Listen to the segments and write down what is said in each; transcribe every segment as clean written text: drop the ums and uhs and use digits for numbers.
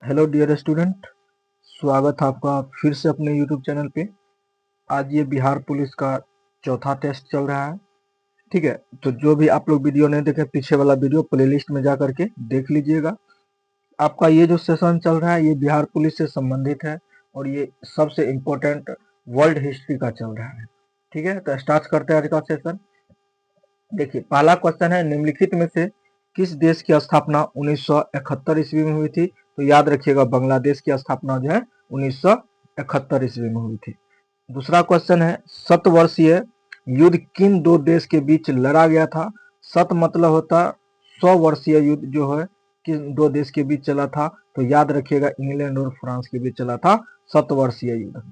Hello dear student, स्वागत है आपका फिर से अपने यूट्यूब चैनल पे। आज ये बिहार पुलिस का चौथा टेस्ट चल रहा है। ठीक है, तो जो भी आप लोग वीडियो नहीं देखे, पीछे वाला वीडियो प्लेलिस्ट में जा करके देख लीजिएगा। आपका ये जो सेशन चल रहा है ये बिहार पुलिस से संबंधित है और ये सबसे इम्पोर्टेंट वर्ल्ड हिस्ट्री का चल रहा है। ठीक है, तो स्टार्ट करते हैं आज का सेशन। देखिए, पहला क्वेश्चन है, निम्नलिखित में से किस देश की स्थापना 1971 ईस्वी में हुई थी? तो याद रखिएगा, बांग्लादेश की स्थापना जो है 1971 ईस्वी में हुई थी। दूसरा क्वेश्चन है, शतवर्षीय युद्ध किन दो देश के बीच लड़ा गया था? शत मतलब होता 100 वर्षीय युद्ध जो है किन दो देश के बीच चला था? तो याद रखिएगा, इंग्लैंड और फ्रांस के बीच चला था शतवर्षीय युद्ध।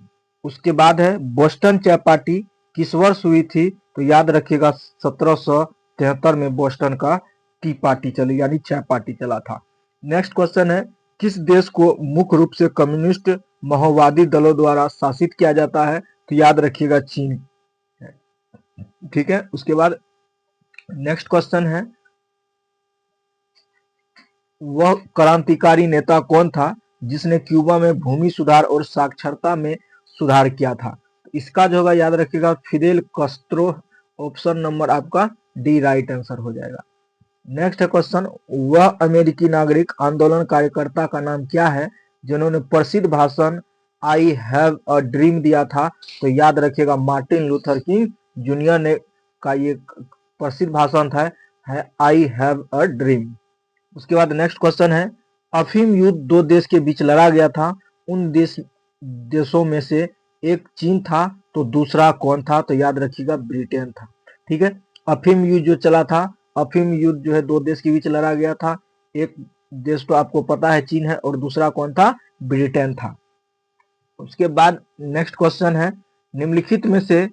उसके बाद है, बोस्टन चाय पार्टी किस वर्ष हुई थी? तो याद रखिएगा, 1773 में बोस्टन का टी पार्टी चली, यानी चाय पार्टी चला था। नेक्स्ट क्वेश्चन है, किस देश को मुख्य रूप से कम्युनिस्ट माओवादी दलों द्वारा शासित किया जाता है? तो याद रखिएगा, चीन। ठीक है, उसके बाद नेक्स्ट क्वेश्चन है, वह क्रांतिकारी नेता कौन था जिसने क्यूबा में भूमि सुधार और साक्षरता में सुधार किया था? इसका जो होगा याद रखिएगा, फिदेल कस्त्रो। ऑप्शन नंबर आपका डी राइट आंसर हो जाएगा। नेक्स्ट है क्वेश्चन, वह अमेरिकी नागरिक आंदोलन कार्यकर्ता का नाम क्या है जिन्होंने प्रसिद्ध भाषण आई हैव अ ड्रीम दिया था? तो याद रखिएगा, मार्टिन लूथर किंग जूनियर ने का ये प्रसिद्ध भाषण था, है आई हैव अ ड्रीम। उसके बाद नेक्स्ट क्वेश्चन है, अफीम युद्ध दो देश के बीच लड़ा गया था, उन देशों में से एक चीन था तो दूसरा कौन था? तो याद रखिएगा, ब्रिटेन था। ठीक है, अफीम युद्ध जो चला था, अफीम युद्ध जो है दो देश के बीच लड़ा गया था। एक देश तो आपको पता है चीन है, और दूसरा कौन था? ब्रिटेन था। उसके बाद नेक्स्ट क्वेश्चन है, निम्नलिखित में से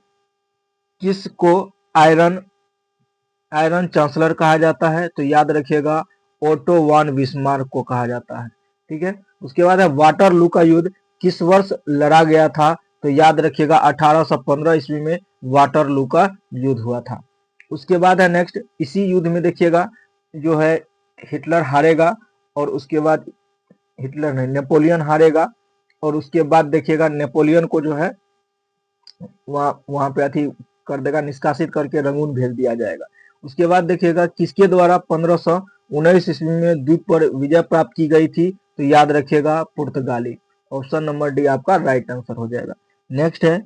किसको आयरन आयरन चांसलर कहा जाता है? तो याद रखिएगा, ओटो वान बिस्मार्क को कहा जाता है। ठीक है, उसके बाद है, वाटरलू का युद्ध किस वर्ष लड़ा गया था? तो याद रखिएगा, 1815 ईस्वी में वाटरलू का युद्ध हुआ था। उसके बाद है नेक्स्ट, इसी युद्ध में देखिएगा जो है हिटलर हारेगा, और उसके बाद हिटलर नहीं, नेपोलियन हारेगा, और उसके बाद देखिएगा नेपोलियन को जो है वहां पे अथी कर देगा, निष्कासित करके रंगून भेज दिया जाएगा। उसके बाद देखिएगा, किसके द्वारा 1519 ईस्वी में द्वीप पर विजय प्राप्त की गई थी? तो याद रखिएगा, पुर्तगाली। ऑप्शन नंबर डी आपका राइट आंसर हो जाएगा। नेक्स्ट है,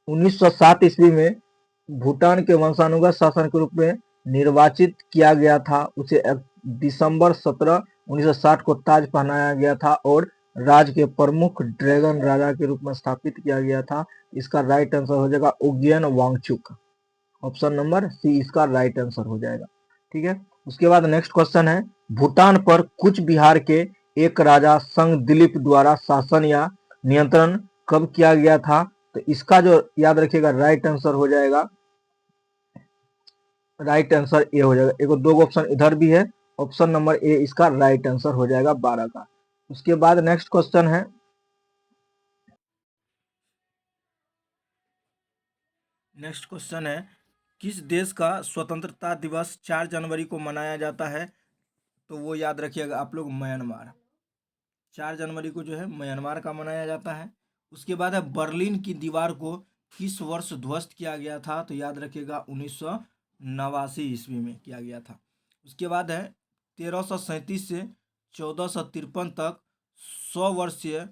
1907 ईस्वी में भूटान के वंशानुगत शासन के रूप में निर्वाचित किया गया था, उसे दिसंबर 17 1960 को ताज पहनाया गया था और राज्य के प्रमुख ड्रैगन राजा के रूप में स्थापित किया गया था। इसका राइट आंसर हो जाएगा Ugyen Wangchuck. Option number C इसका राइट आंसर हो जाएगा। ठीक है, उसके बाद नेक्स्ट क्वेश्चन है, भूटान पर कूच बिहार के एक राजा संग दिलीप द्वारा शासन या नियंत्रण कब किया गया था? तो इसका जो याद रखिएगा राइट आंसर हो जाएगा, राइट आंसर ए हो जाएगा। एक दो ऑप्शन इधर भी है, ऑप्शन नंबर ए इसका राइट आंसर हो जाएगा 12 का। उसके बाद नेक्स्ट क्वेश्चन है, नेक्स्ट क्वेश्चन है, किस देश का स्वतंत्रता दिवस 4 जनवरी को मनाया जाता है? तो वो याद रखिएगा आप लोग, म्यांमार। 4 जनवरी को जो है म्यांमार का मनाया जाता है। उसके बाद है, बर्लिन की दीवार को किस वर्ष ध्वस्त किया गया था? तो याद रखिएगा, 1989 ईस्वी में किया गया था। उसके बाद है, 1337 से 1453 तक 100 वर्षीय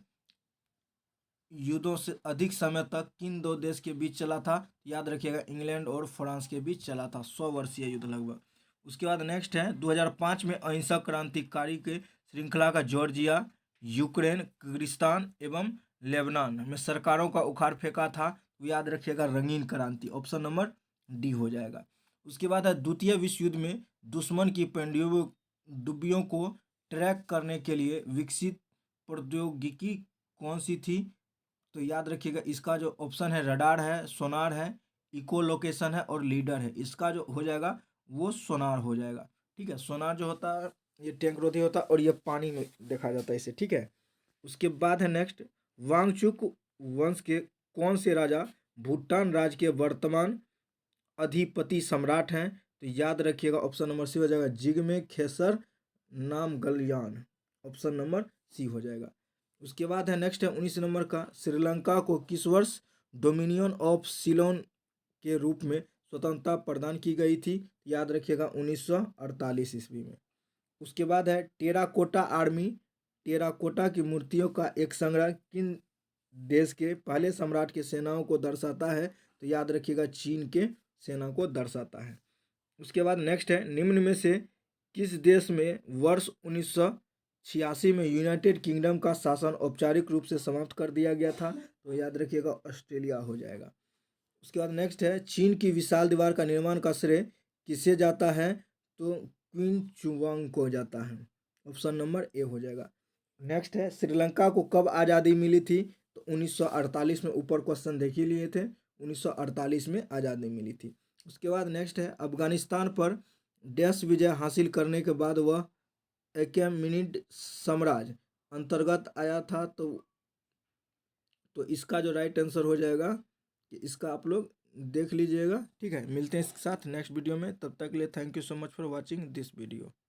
युद्धों से अधिक समय तक किन दो देश के बीच चला था? याद रखिएगा, इंग्लैंड और फ्रांस के बीच चला था 100 वर्षीय युद्ध लगभग। उसके बाद नेक्स्ट है, 2005 में अहिंसक क्रांतिकारी के श्रृंखला का जॉर्जिया, यूक्रेन, किर्गिस्तान एवं लेबनान में सरकारों का उखाड़ फेंका था। तो याद रखिएगा, रंगीन क्रांति। ऑप्शन नंबर डी हो जाएगा। उसके बाद है, द्वितीय विश्व युद्ध में दुश्मन की पनडुब्बियों को ट्रैक करने के लिए विकसित प्रौद्योगिकी कौन सी थी? तो याद रखिएगा, इसका जो ऑप्शन है, रडार है, सोनार है, इको लोकेशन है और लीडर है। इसका जो हो जाएगा वो सोनार हो जाएगा। ठीक है, सोनार जो होता है ये टैंकरोधी होता है और ये पानी में देखा जाता है इसे। ठीक है, उसके बाद है नेक्स्ट, वांगचुक वंश के कौन से राजा भूटान राज्य के वर्तमान अधिपति सम्राट हैं? तो याद रखिएगा, ऑप्शन नंबर सी हो जाएगा, Jigme Khesar Namgyel. Option number C हो जाएगा। उसके बाद है नेक्स्ट है 19 नंबर का, श्रीलंका को किस वर्ष डोमिनियन ऑफ सिलोन के रूप में स्वतंत्रता प्रदान की गई थी? याद रखिएगा 1948 ईस्वी में। उसके बाद है टेराकोटा आर्मी, टेराकोटा की मूर्तियों का एक संग्रह किन देश के पहले सम्राट की सेनाओं को दर्शाता है? तो याद रखिएगा चीन के सेना को दर्शाता है। उसके बाद नेक्स्ट है, निम्न में से किस देश में वर्ष 1986 में यूनाइटेड किंगडम का शासन औपचारिक रूप से समाप्त कर दिया गया था? तो याद रखिएगा ऑस्ट्रेलिया हो जाएगा। उसके बाद नेक्स्ट है, चीन की विशाल दीवार का निर्माण का श्रेय किसे जाता है? तो क्वीन चुवांग को जाता है। ऑप्शन नंबर ए हो जाएगा। नेक्स्ट है, श्रीलंका को कब आज़ादी मिली थी? तो 1948 में, ऊपर क्वेश्चन देख ही लिए थे, 1948 में आज़ादी मिली थी। उसके बाद नेक्स्ट है, अफगानिस्तान पर डैश विजय हासिल करने के बाद वह अकेमेनिड साम्राज्य अंतर्गत आया था? तो इसका जो राइट आंसर हो जाएगा कि इसका आप लोग देख लीजिएगा। ठीक है, मिलते हैं इसके साथ नेक्स्ट वीडियो में, तब तक के लिए thank you so much for watching this video.